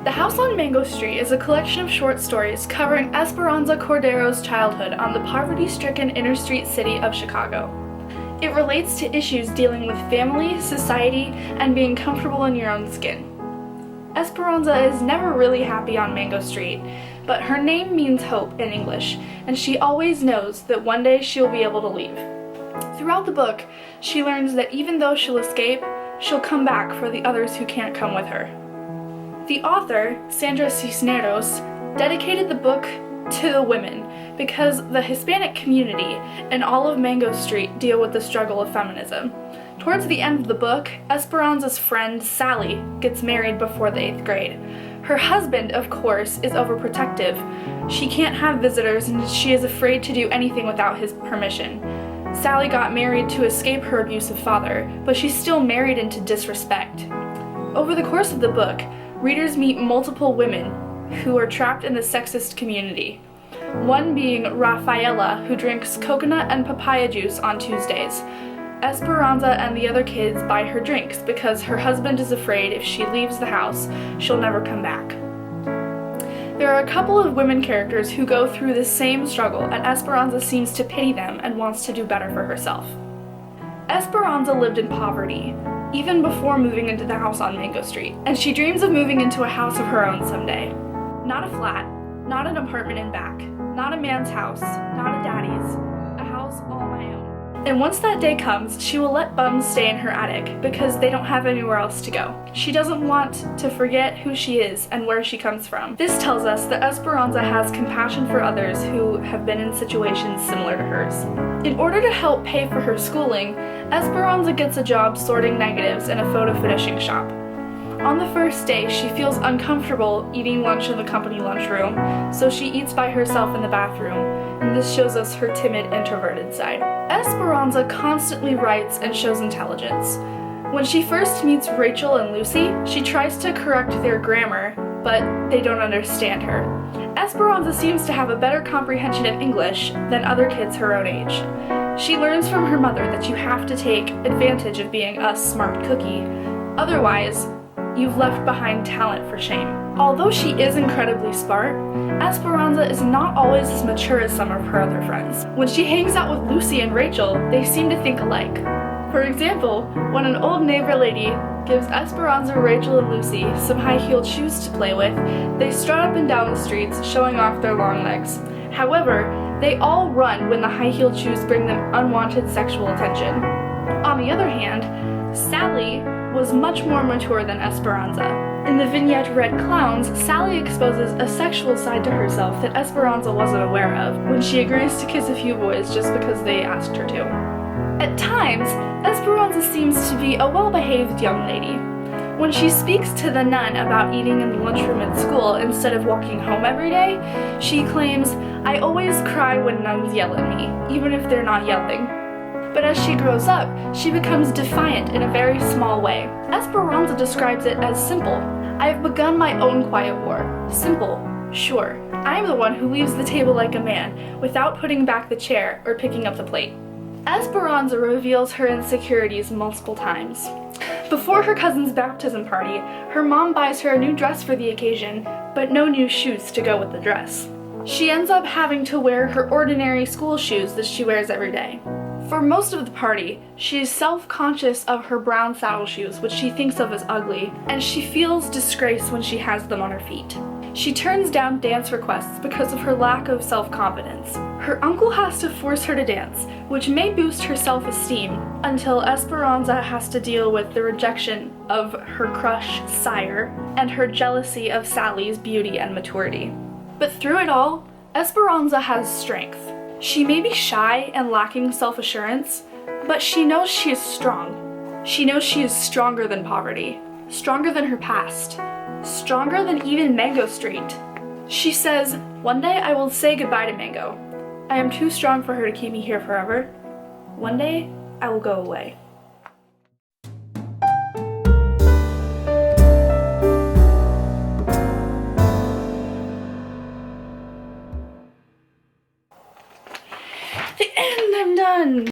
The House on Mango Street is a collection of short stories covering Esperanza Cordero's childhood on the poverty-stricken inner street city of Chicago. It relates to issues dealing with family, society, and being comfortable in your own skin. Esperanza is never really happy on Mango Street, but her name means hope in English, and she always knows that one day she'll be able to leave. Throughout the book, she learns that even though she'll escape, she'll come back for the others who can't come with her. The author, Sandra Cisneros, dedicated the book to the women because the Hispanic community and all of Mango Street deal with the struggle of feminism. Towards the end of the book, Esperanza's friend, Sally, gets married before the 8th grade. Her husband, of course, is overprotective. She can't have visitors and she is afraid to do anything without his permission. Sally got married to escape her abusive father, but she's still married into disrespect. Over the course of the book, readers meet multiple women who are trapped in the sexist community. One being Rafaela, who drinks coconut and papaya juice on Tuesdays. Esperanza and the other kids buy her drinks because her husband is afraid if she leaves the house, she'll never come back. There are a couple of women characters who go through the same struggle, and Esperanza seems to pity them and wants to do better for herself. Esperanza lived in poverty, even before moving into the house on Mango Street, and she dreams of moving into a house of her own someday. Not a flat, not an apartment in back, not a man's house, not a daddy's, a house all my own. And once that day comes, she will let bums stay in her attic because they don't have anywhere else to go. She doesn't want to forget who she is and where she comes from. This tells us that Esperanza has compassion for others who have been in situations similar to hers. In order to help pay for her schooling, Esperanza gets a job sorting negatives in a photo finishing shop. On the first day, she feels uncomfortable eating lunch in the company lunchroom, so she eats by herself in the bathroom, and this shows us her timid, introverted side. Esperanza constantly writes and shows intelligence. When she first meets Rachel and Lucy, she tries to correct their grammar, but they don't understand her. Esperanza seems to have a better comprehension of English than other kids her own age. She learns from her mother that you have to take advantage of being a smart cookie. Otherwise, you've left behind talent for shame. Although she is incredibly smart, Esperanza is not always as mature as some of her other friends. When she hangs out with Lucy and Rachel, they seem to think alike. For example, when an old neighbor lady gives Esperanza, Rachel, and Lucy some high-heeled shoes to play with, they strut up and down the streets, showing off their long legs. However, they all run when the high-heeled shoes bring them unwanted sexual attention. On the other hand, Sally was much more mature than Esperanza. In the vignette Red Clowns, Sally exposes a sexual side to herself that Esperanza wasn't aware of when she agrees to kiss a few boys just because they asked her to. At times, Esperanza seems to be a well-behaved young lady. When she speaks to the nun about eating in the lunchroom at school instead of walking home every day, she claims, "I always cry when nuns yell at me, even if they're not yelling." But as she grows up, she becomes defiant in a very small way. Esperanza describes it as simple. "I have begun my own quiet war. Simple, sure. I am the one who leaves the table like a man, without putting back the chair or picking up the plate." Esperanza reveals her insecurities multiple times. Before her cousin's baptism party, her mom buys her a new dress for the occasion, but no new shoes to go with the dress. She ends up having to wear her ordinary school shoes that she wears every day. For most of the party, she is self-conscious of her brown saddle shoes, which she thinks of as ugly, and she feels disgrace when she has them on her feet. She turns down dance requests because of her lack of self-confidence. Her uncle has to force her to dance, which may boost her self-esteem, until Esperanza has to deal with the rejection of her crush, Sire, and her jealousy of Sally's beauty and maturity. But through it all, Esperanza has strength. She may be shy and lacking self-assurance, but she knows she is strong. She knows she is stronger than poverty, stronger than her past, stronger than even Mango Street. She says, "One day I will say goodbye to Mango. I am too strong for her to keep me here forever. One day I will go away."